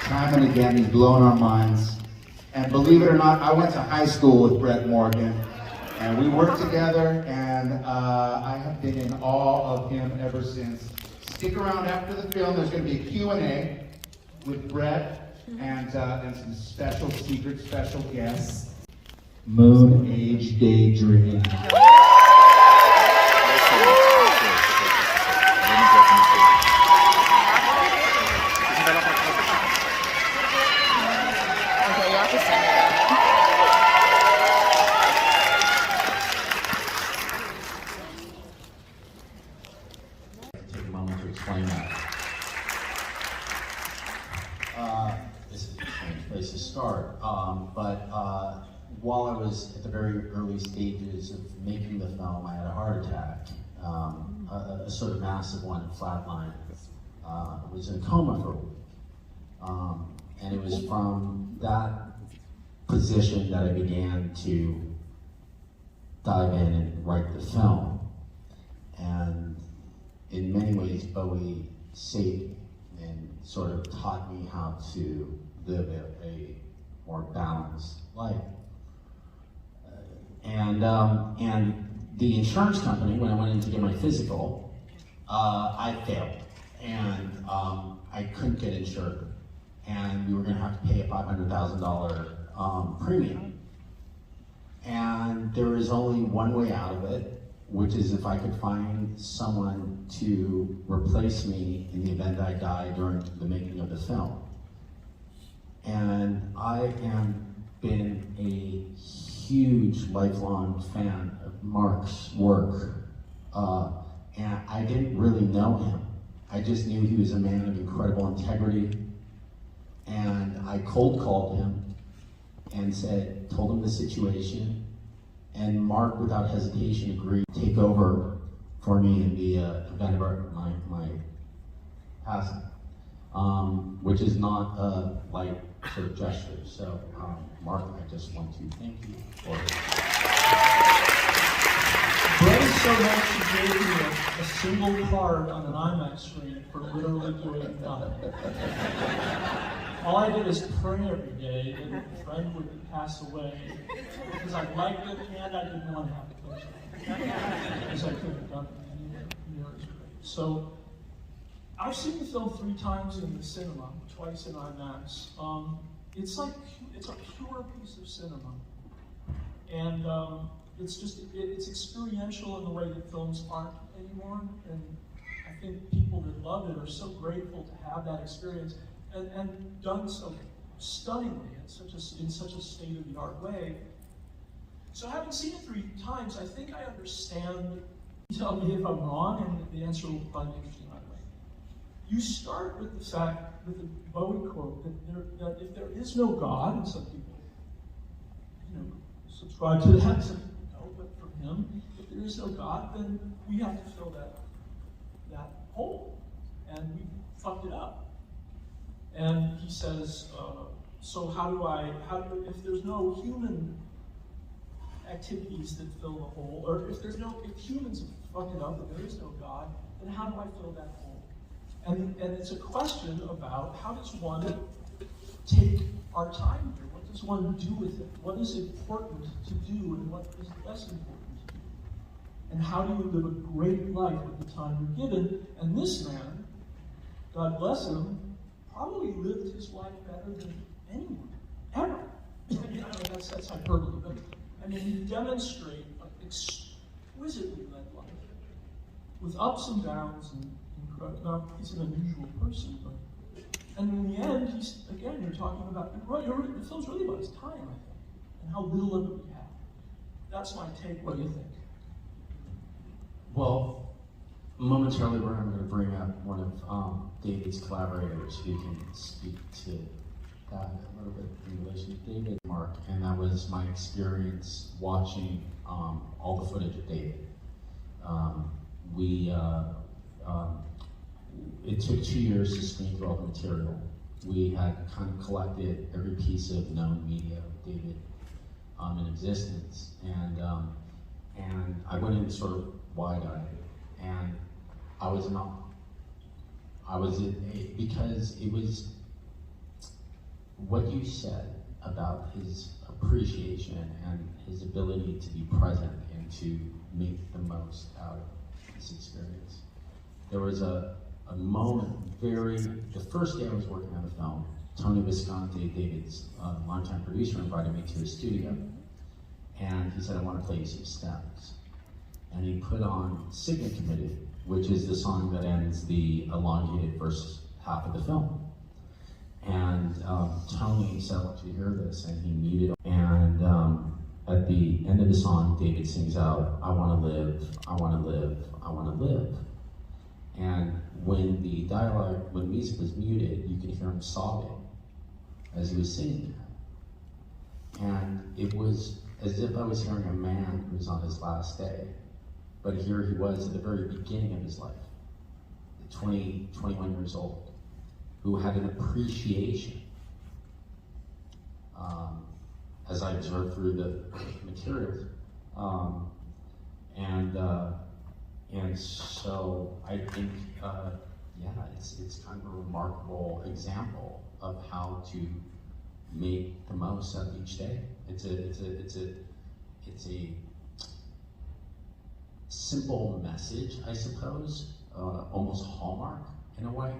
Time and again, he's blown our minds. And believe it or not, I went to high school with Brett Morgen, and we worked together, and I have been in awe of him ever since. Stick around after the film. There's going to be a Q&A with Brett and some special, secret special guests. Moonage Daydream. Take a moment to explain that. This is a strange place to start, but while I was at the very early stages of making the film, I had a heart attack, a sort of massive one, flatline. I was in a coma for a week, and it was from that position that I began to dive in and write the film. And in many ways, Bowie saved me and sort of taught me how to live a more balanced life. And the insurance company, when I went in to get my physical, I failed, and I couldn't get insured, and we were going to have to pay a $500,000 premium. And there is only one way out of it, which is if I could find someone to replace me in the event I die during the making of the film. And I am been a huge lifelong fan of Mark's work, and I didn't really know him. I just knew he was a man of incredible integrity, and I cold called him and told him the situation, and Mark, without hesitation, agreed to take over for me in the event of my passing, which is not a light sort of gesture. So, Mark, I just want to thank you for it. Brett is so nice he gave me a single card on an IMAX screen for literally doing nothing. All I did is pray every day that a friend would pass away because I liked it and I didn't want to have to touch it. Because I could have done it years ago. So I've seen the film 3 times in the cinema, twice in IMAX. It's a pure piece of cinema. And it's experiential in the way that films aren't anymore. And I think people that love it are so grateful to have that experience and done so stunningly in such a state-of-the-art way. So having seen it 3 times, I think I understand. Tell me if I'm wrong, and the answer will probably be interesting either way. You start with the fact, with the Bowie quote, that if there is no God, and some people, subscribe to that, some people don't, but for him, if there is no God, then we have to fill that hole, and we fucked it up. And he says, so if there's no human activities that fill the hole, or if humans have fucked it up, if there is no God, then how do I fill that hole? And it's a question about how does one take our time here? What does one do with it? What is important to do and what is less important to do? And how do you live a great life with the time you're given? And this man, God bless him, probably lived his life better than anyone, ever. That's hyperbole, but you demonstrate an exquisitely led life with ups and downs, and now he's an unusual person, but and in the end, you're talking about the film's really about his time, I think, and how little of it we have. That's my take. What do you think? Well, momentarily, I'm going to bring up one of David's collaborators who can speak to that a little bit in relation to David, Mark, and that was my experience watching all the footage of David. It took 2 years to screen through all the material. We had kind of collected every piece of known media of David in existence, and I went in sort of wide-eyed, and I was not. Because what you said about his appreciation and his ability to be present and to make the most out of this experience. There was a moment, the first day I was working on the film, Tony Visconti, David's longtime producer, invited me to his studio. And he said, I want to play you some stems. And he put on Signet Committee, which is the song that ends the elongated first half of the film. And Tony said, I want you to hear this, and he muted it. And at the end of the song, David sings out, I want to live, I want to live, I want to live. And when the dialogue, when the music was muted, you could hear him sobbing as he was singing that. And it was as if I was hearing a man who was on his last day. But here he was at the very beginning of his life, 21 years old, who had an appreciation, as I observed through the materials. And so I think, yeah, it's kind of a remarkable example of how to make the most of each day. It's a simple message, I suppose, almost Hallmark in a way.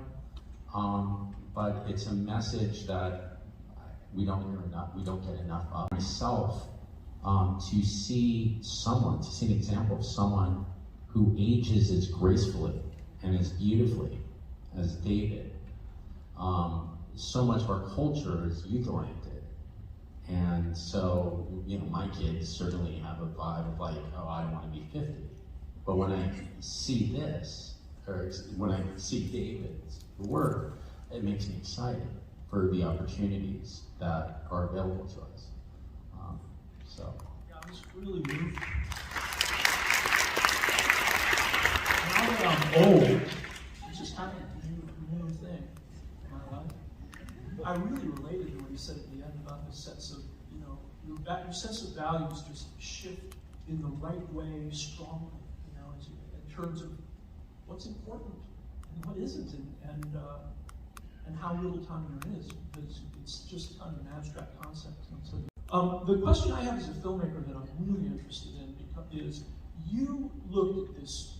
But it's a message that we don't hear enough, we don't get enough of. Myself, to see an example of someone who ages as gracefully and as beautifully as David. So much of our culture is youth-oriented. And so, you know, my kids certainly have a vibe of like, oh, I want to be 50. But when I see this, or when I see David's work, it makes me excited for the opportunities that are available to us. Yeah, I was really moved. Now that I'm old, it just happened to do a new thing in my life. I really related to what you said at the end about the sense of, you know, your sense of values just shift in the right way strongly, you know, in terms of what's important and what isn't, and how little time there is, because it's just kind of an abstract concept. The question I have as a filmmaker that I'm really interested in is, you looked at this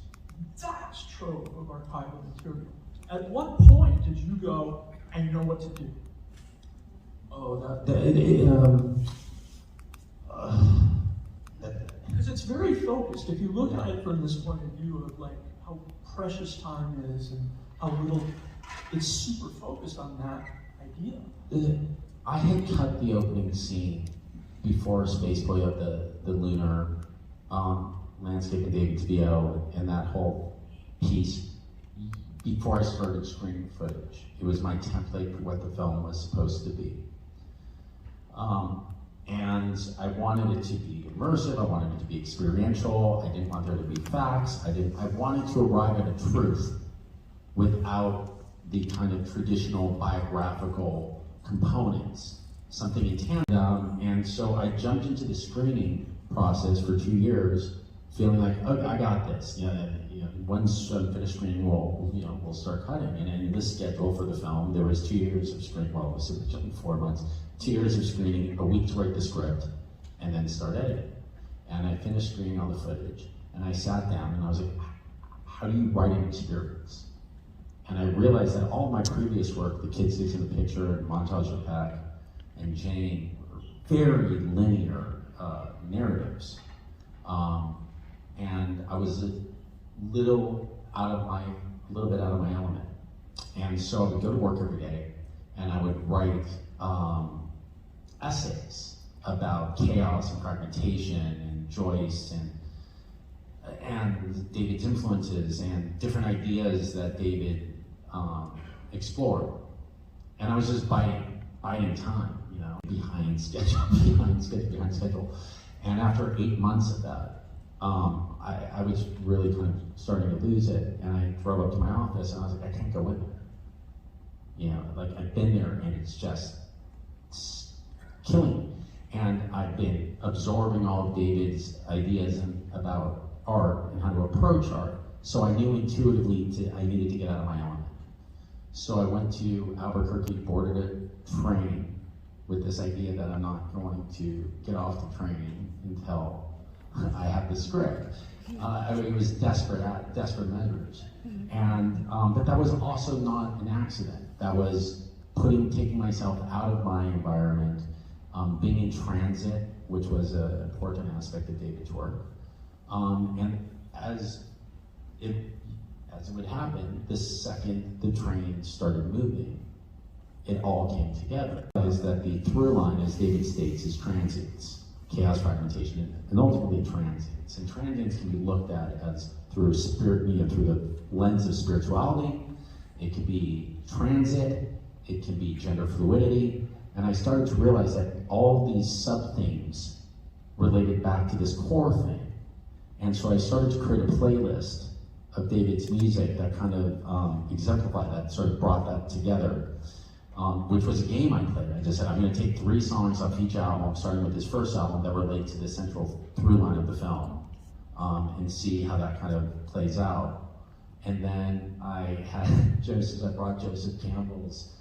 vast trove of archival material. At what point did you go, I know what to do? Oh, Because it's very focused. If you look at it from this point of view of like how precious time is and how little, it's super focused on that idea. I had cut the opening scene before Spaceboy of the lunar landscape of David Tibio and that whole piece before I started screening footage. It was my template for what the film was supposed to be. And I wanted it to be immersive, I wanted it to be experiential, I didn't want there to be facts, I wanted to arrive at a truth without the kind of traditional biographical components, something intangible. And so I jumped into the screening process for 2 years, feeling like, oh, I got this. You know, once I'm finished screening, we'll start cutting. And in this schedule for the film, there was 2 years of screening. Well, it was originally 4 months. 2 years of screening, a week to write the script, and then start editing. And I finished screening all the footage, and I sat down and I was like, how do you write an experience? And I realized that all my previous work, The Kid Sticks in the Picture, and Montage of Peck, and Jane, were very linear narratives. And I was a little bit out of my element. And so I would go to work every day, and I would write essays about chaos and fragmentation and Joyce and David's influences and different ideas that David explored. And I was just biding time, you know, behind schedule. And after 8 months of that, I was really kind of starting to lose it. And I drove up to my office and I was like, I can't go in there. You know, like I've been there and it's killing me. And I've been absorbing all of David's ideas about art and how to approach art. So I knew intuitively I needed to get out of my element. So I went to Albuquerque, boarded a train, with this idea that I'm not going to get off the train until I have the script. It was desperate measures. And, but that was also not an accident. That was taking myself out of my environment, being in transit, which was an important aspect of David's work. And as it would happen, the second the train started moving, it all came together. Is that the through line, as David states, is transients, chaos, fragmentation, and ultimately transients. And transients can be looked at as through through the lens of spirituality. It could be transit, it can be gender fluidity, and I started to realize that all these sub-themes related back to this core thing. And so I started to create a playlist of David's music that kind of exemplified that, sort of brought that together, which was a game I played. I just said, I'm going to take 3 songs off each album, starting with his first album, that relate to the central through line of the film, and see how that kind of plays out. And then I brought Joseph Campbell's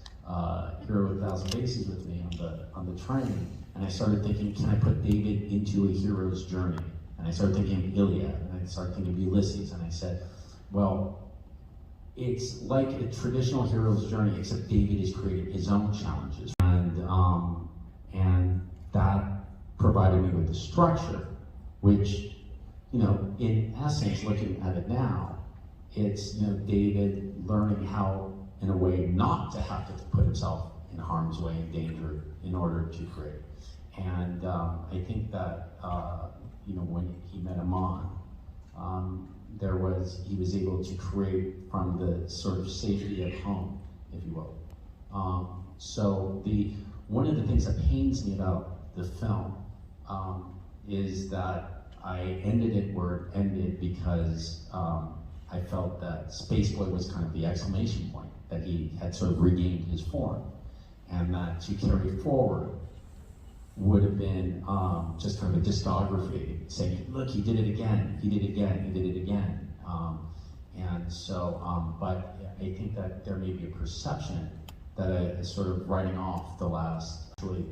Hero with 1,000 Faces with me on the train, and I started thinking, can I put David into a hero's journey? And I started thinking of Iliad, and I started thinking of Ulysses, and I said, well, it's like a traditional hero's journey, except David has created his own challenges. And that provided me with the structure, which, in essence, looking at it now, it's, David learning how, in a way, not to have to put himself in harm's way and danger in order to create. And I think that, when he met Aman, he was able to create from the sort of safety of home, if you will. So one of the things that pains me about the film is that I ended it where it ended because I felt that Spaceboy was kind of the exclamation point, that he had sort of regained his form, and that to carry forward would have been just kind of a discography saying, look, he did it again, he did it again, he did it again. And so, but I think that there may be a perception that I is sort of writing off the last, actually,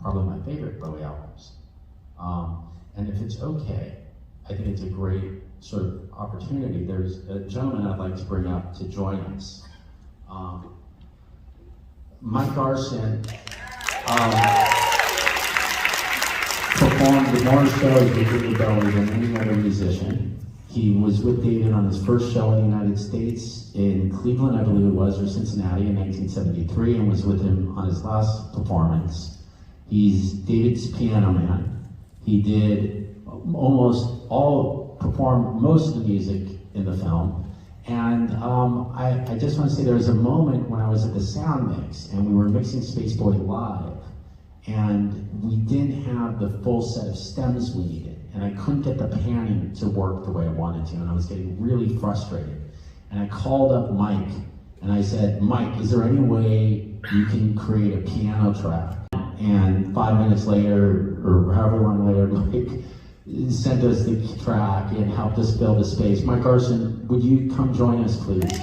probably my favorite Bowie albums. And if it's okay, I think it's a great sort of opportunity. There's a gentleman I'd like to bring up to join us. Mike Garson performed the more shows with David Bowie than any other musician. He was with David on his first show in the United States, in Cleveland, I believe it was, or Cincinnati in 1973, and was with him on his last performance. He's David's piano man. He did performed most of the music in the film. And I just want to say there was a moment when I was at the sound mix and we were mixing Spaceboy live, and we didn't have the full set of stems we needed, and I couldn't get the panning to work the way I wanted to, and I was getting really frustrated. And I called up Mike, and I said, Mike, is there any way you can create a piano track? And 5 minutes later, or however long later, Mike sent us the track and helped us fill the space. Mike Garson, would you come join us, please?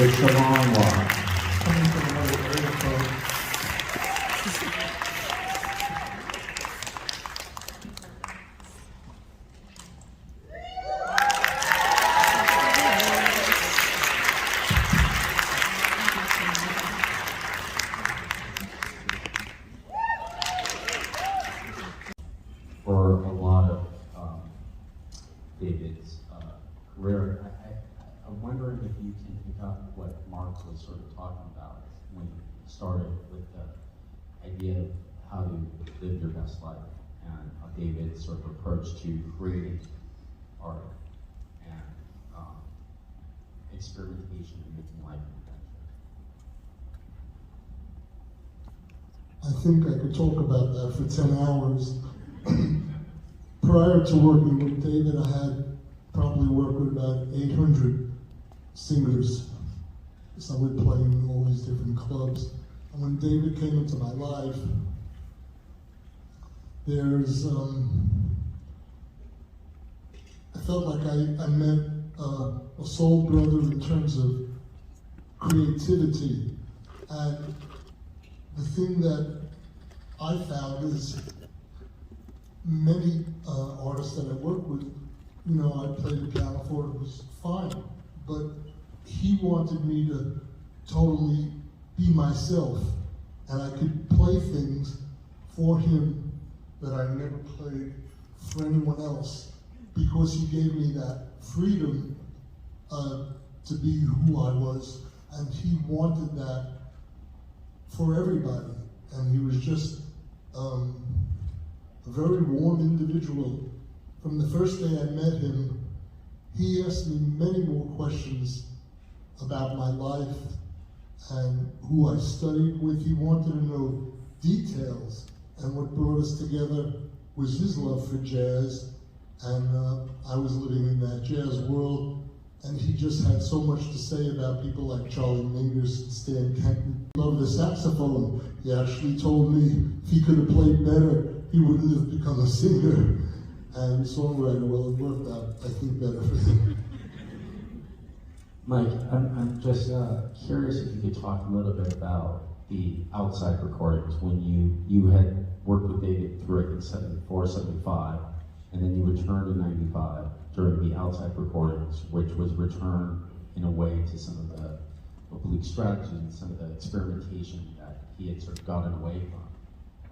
It's a long walk. Coming from another area code. For a lot of David's career, I'm wondering if you can pick up what Mark was sort of talking about when he started with the idea of how to live your best life, and how David's sort of approach to creating art and experimentation and making life an adventure. I think I could talk about that for 10 hours. Prior to working with David, I had probably worked with about 800 singers. So I would play in all these different clubs. And when David came into my life, there's, I felt like I met a soul brother in terms of creativity. And the thing that I found is many artists that I work with, you know, I played the piano for, it was fine, but he wanted me to totally be myself, and I could play things for him that I never played for anyone else, because he gave me that freedom to be who I was, and he wanted that for everybody, and he was just a very warm individual. From the first day I met him, he asked me many more questions about my life and who I studied with. He wanted to know details, and what brought us together was his love for jazz, and I was living in that jazz world, and he just had so much to say about people like Charlie Mingus and Stan Kenton. He loved the saxophone. He actually told me if he could have played better, he wouldn't have become a singer and songwriter. Well, it worked out, I think, better for him. Mike, I'm just curious if you could talk a little bit about the outside recordings when you had worked with David through, I think, 74, 75, and then you returned in 95 during the outside recordings, which was returned in a way to some of the oblique strategy and some of the experimentation that he had sort of gotten away from.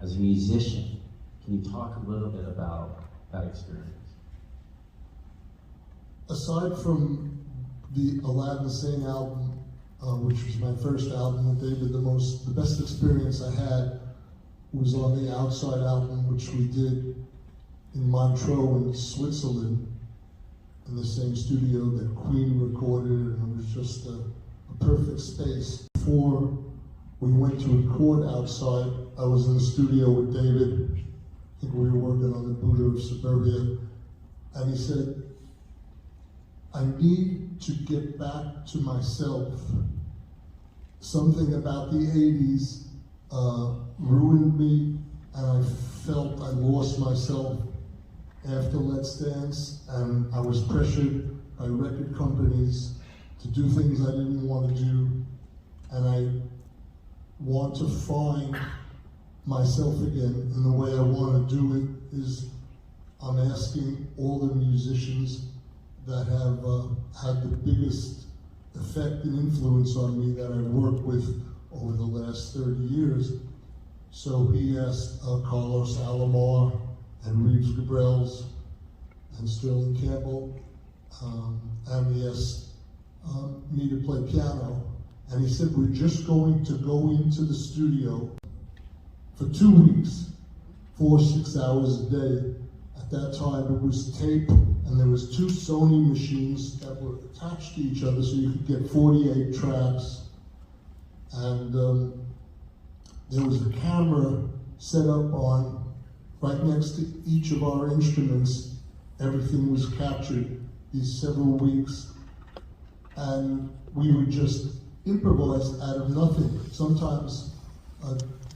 As a musician, can you talk a little bit about that experience? Aside from the Aladdin Sane album, which was my first album with David, the best experience I had was on the Outside album, which we did in Montreux in Switzerland, in the same studio that Queen recorded, and it was just a perfect space. Before we went to record Outside, I was in the studio with David. I think we were working on the Buddha of Suburbia, and he said, I need to get back to myself. Something about the 80s ruined me, and I felt I lost myself after Let's Dance, and I was pressured by record companies to do things I didn't want to do, and I want to find myself again, and the way I want to do it is I'm asking all the musicians that have had the biggest effect and influence on me that I've worked with over the last 30 years. So he asked Carlos Alomar and Reeves Gabrels and Sterling Campbell, and he asked me to play piano. And he said, we're just going to go into the studio for 2 weeks, 4-6 hours a day. At that time it was tape, and there was 2 Sony machines that were attached to each other so you could get 48 tracks. And there was a camera set up on right next to each of our instruments. Everything was captured these several weeks, and we would just improvise out of nothing. Sometimes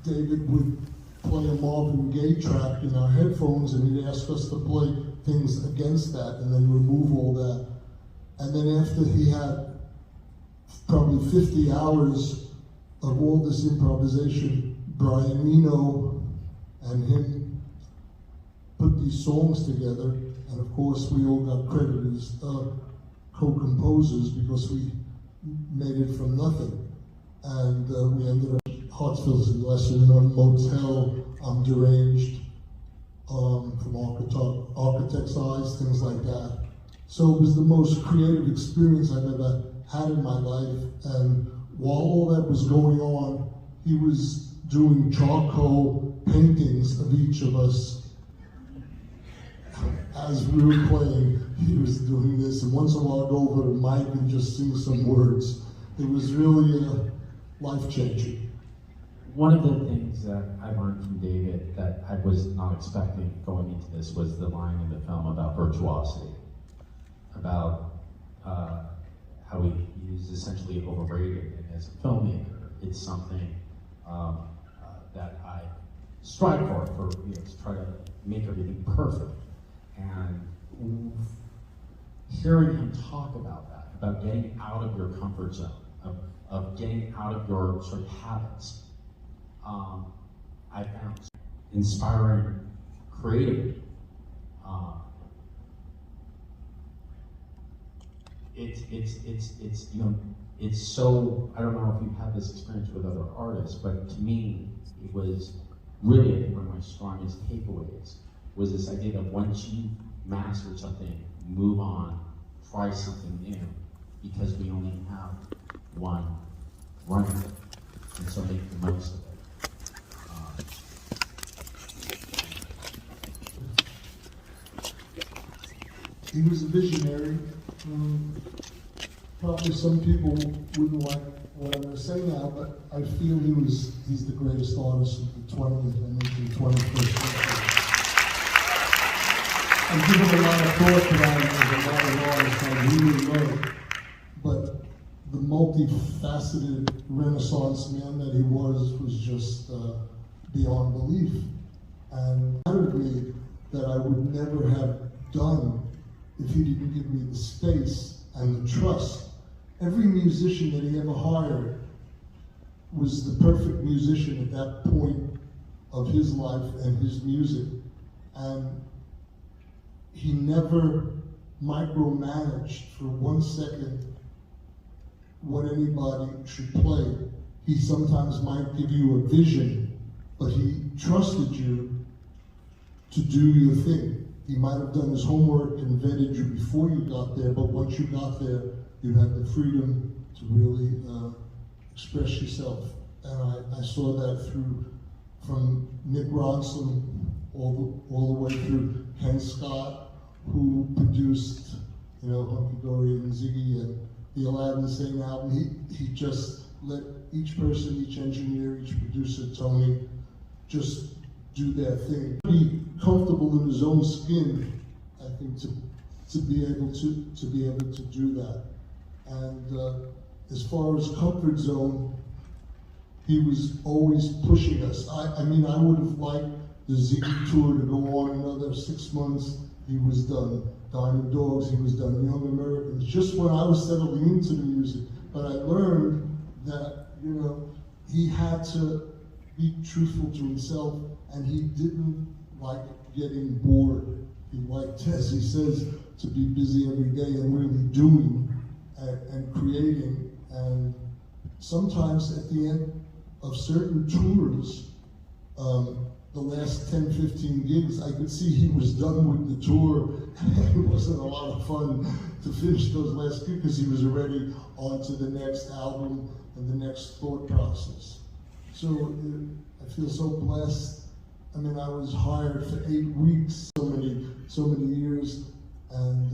David would play a Marvin Gaye track in our headphones, and he'd ask us to play things against that and then remove all that. And then after he had probably 50 hours of all this improvisation, Brian Eno and him put these songs together, and of course we all got credited as co-composers because we made it from nothing. And we ended up Hartsfield's and Lesson, Motel, I'm Deranged, from Architect's Eyes, things like that. So it was the most creative experience I've ever had in my life. And while all that was going on, he was doing charcoal paintings of each of us. As we were playing, he was doing this, and once in a while I'd go over to Mike and just sing some words. It was really life-changing. One of the things that I learned from David that I was not expecting going into this was the line in the film about virtuosity, about how he is essentially overrated as a filmmaker. It's something that I strive for to try to make everything perfect. And hearing him talk about that, about getting out of your comfort zone, of getting out of your sort of habits, I found inspiring creatively. It's so, I don't know if you've had this experience with other artists, but to me, it was really, I think, one of my strongest takeaways was this idea that once you master something, move on, try something new, because we only have one run of it, and so make the most of it. He was a visionary. Probably some people wouldn't like what I'm going to say now, but I feel he's the greatest artist of the 20th and into the 21st century. I've given a lot of thought to that as a lot of artists I really love, but the multifaceted Renaissance man that he was just beyond belief. And it mattered me that I would never have done if he didn't give me the space and the trust. Every musician that he ever hired was the perfect musician at that point of his life and his music. And he never micromanaged for 1 second what anybody should play. He sometimes might give you a vision, but he trusted you to do your thing. He might have done his homework and vetted you before you got there, but once you got there, you had the freedom to really express yourself. And I saw that from Nick Ronson all the way through Ken Scott, who produced, Hunky Dory and Ziggy and the Aladdin Sane album. He just let each person, each engineer, each producer, Tony, just do their thing. Be comfortable in his own skin, I think, to be able to do that. And as far as comfort zone, he was always pushing us. I mean, I would have liked the Ziggy tour to go on another 6 months. He was done. Diamond Dogs, he was done. Young Americans, just when I was settling into the music. But I learned that, he had to be truthful to himself, and he didn't like getting bored. He liked, as he says, to be busy every day and really doing and creating. And sometimes at the end of certain tours, the last 10, 15 gigs, I could see he was done with the tour. It wasn't a lot of fun to finish those last gigs because he was already on to the next album and the next thought process. So I feel so blessed. I mean, I was hired for 8 weeks, so many years, and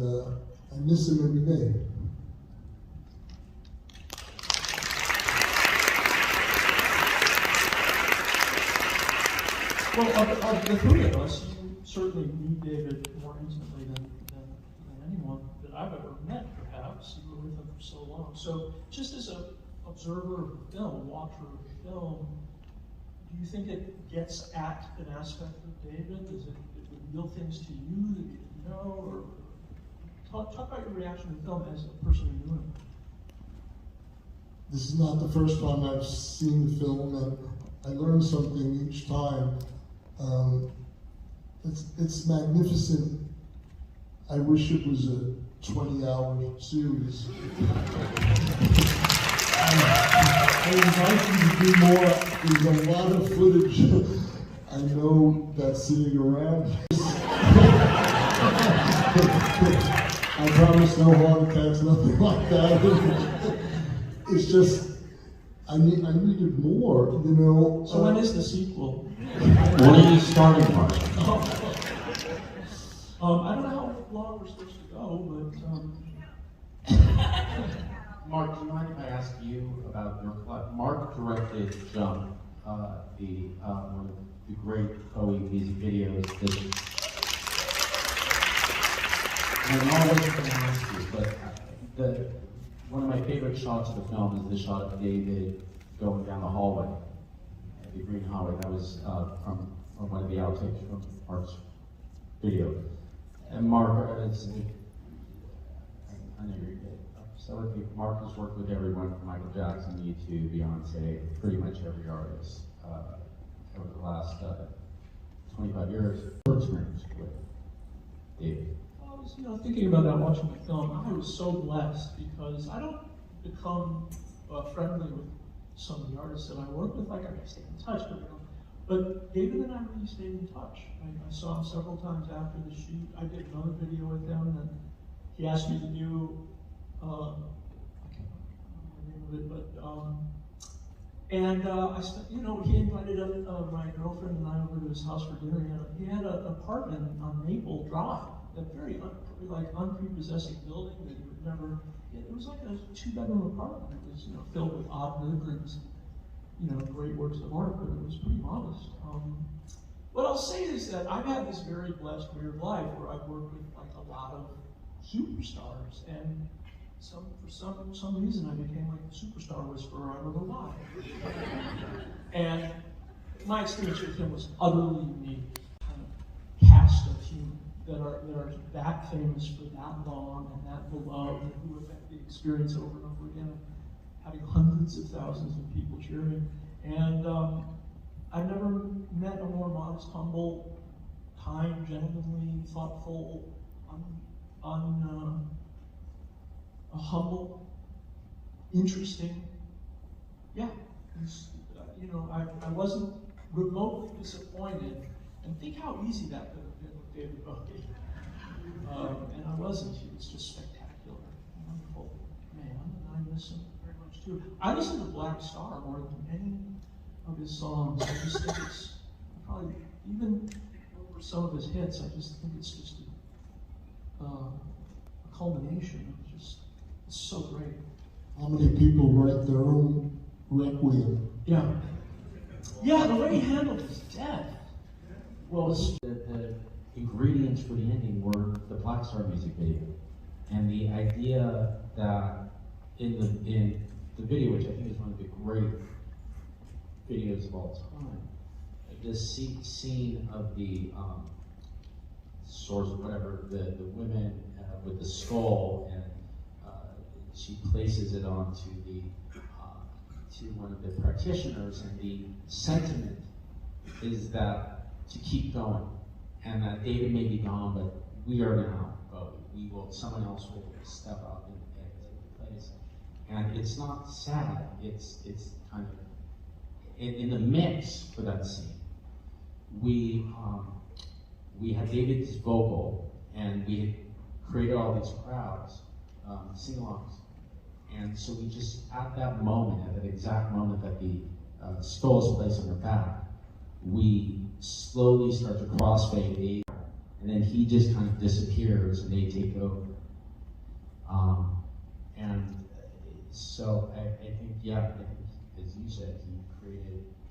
I miss him every day. Well, of the three of us, you certainly knew David more intimately than anyone that I've ever met, perhaps. You were with him for so long. So just as an observer of the film, watcher of the film, do you think it gets at an aspect of David? Does it reveal things to you that you didn't know? Or talk about your reaction to the film as a person who knew him. This is not the first time I've seen the film, and I learn something each time. It's magnificent. I wish it was a 20-hour series. I invite you to do more. There's a lot of footage I know that's sitting around. I promise no heart attacks, nothing like that. It's just, I needed more, So when is the sequel? When are you starting, Mark? I don't know how long we're supposed to go, but Mark, do you mind if I ask you about your plot? Mark directed Jump, one of the great Bowie music videos. And I'm always going to ask you, but one of my favorite shots of the film is the shot of David going down the hallway, the green hallway. That was from one of the outtakes from Mark's video. And Mark, Mark has worked with everyone from Michael Jackson, U2, Beyonce, pretty much every artist over the last 25 years. Experience with David. I was, thinking about that watching the film. I was so blessed because I don't become friendly with some of the artists that I work with. Like, I stay in touch, but David and I really stayed in touch. I saw him several times after the shoot. I did another video with him, and he asked me to do, I can't remember the name of it, but, I spent, he invited my girlfriend and I over to his house for dinner. He had an apartment on Maple Drive, a very unprepossessing building that you would never. It was like a 2-bedroom apartment. It was filled with odd livings, great works of art, but it was pretty modest. What I'll say is that I've had this very blessed, weird life where I've worked with like a lot of superstars, and for some reason I became like the superstar whisperer. I don't know why. And my experience with him was utterly unique. Kind of cast of humans that are that famous for that long and that beloved, and who have had the experience over and over again of having hundreds of thousands of people cheering. And I've never met a more modest, humble, kind, gentlemanly, thoughtful, humble, interesting. Yeah, I wasn't remotely disappointed. And think how easy that could have been with David Bowie. And I wasn't. He was just spectacular, wonderful man, and I miss him very much too. I listen to Black Star more than any of his songs. I just think it's probably, even over some of his hits, I just think it's just a culmination of just, it's so great. How many people write their own requiem? Yeah. Yeah, the way he handled his death. Well, the ingredients for the ending were the Black Star music video, and the idea that in the video, which I think is one of the great videos of all time, this scene of the source, whatever, the women with the skull, and she places it onto to one of the practitioners, and the sentiment is that to keep going, and that David may be gone, but we are now. But someone else will step up and take the place. And it's not sad. It's kind of in the mix for that scene. We had David's vocal, and we had created all these crowds, sing-alongs, and so we just at that moment, at that exact moment that the skull is placed on her back, we slowly start to crossfade, and then he just kind of disappears, and they take over. And so I think, as you said,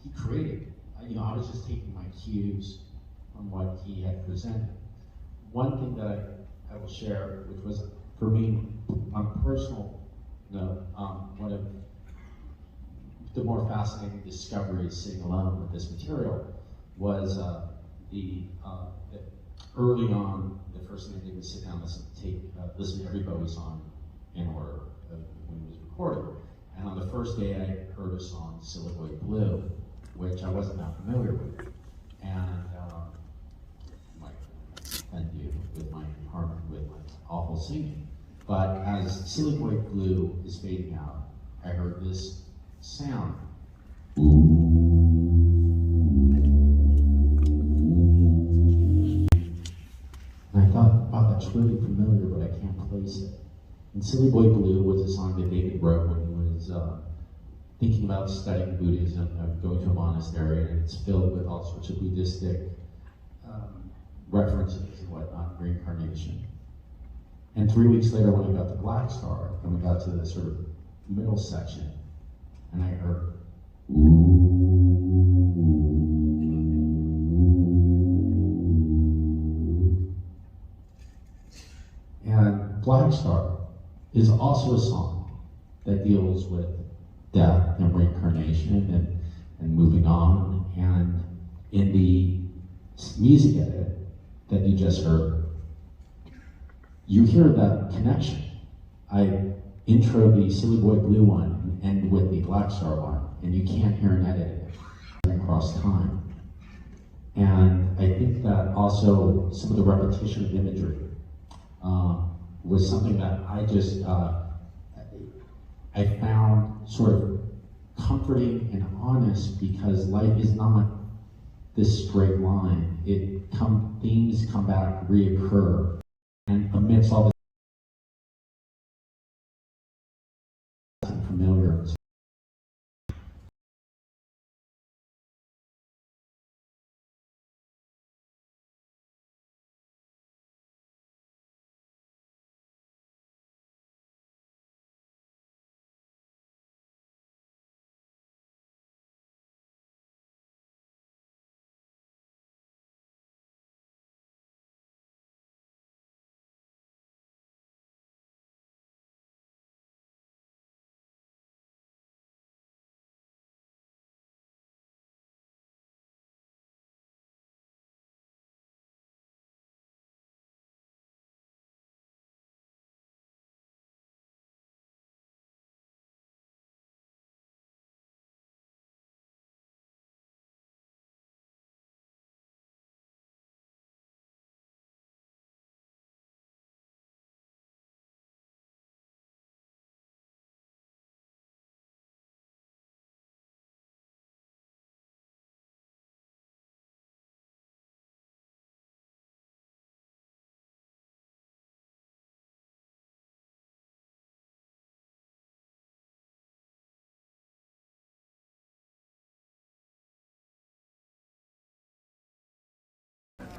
he created. I was just taking my cues from what he had presented. One thing that I will share, which was for me on a personal note, one of the more fascinating discoveries sitting alone with this material was the early on, the first thing I did was sit down and listen to every Bowie song in order when it was recorded. And on the first day, I heard a song, Silicate Blue, which I wasn't that familiar with. And I offend you with my awful singing. But as Silicate Blue is fading out, I heard this sound. And I thought, wow, that's really familiar, but I can't place it. And Silly Boy Blue was a song that David wrote when he was thinking about studying Buddhism, going to a monastery, and it's filled with all sorts of Buddhistic references and whatnot, reincarnation. And 3 weeks later, when I got to Black Star, and we got to the sort of middle section, and I heard, and Black Star is also a song that deals with death and reincarnation and moving on. And in the music edit that you just heard, you hear that connection. I intro the Silly Boy Blue one and end with the Black Star one, and you can't hear an edit across time. And I think that also some of the repetition of imagery was something that I just, I found sort of comforting and honest, because life is not this straight line. Themes come back, reoccur, and amidst all this familiar.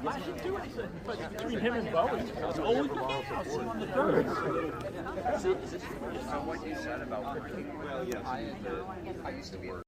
I didn't do anything, but between him and Bowie, it's always I'll see him on the third. So what you said about working, well, yes, I used to work.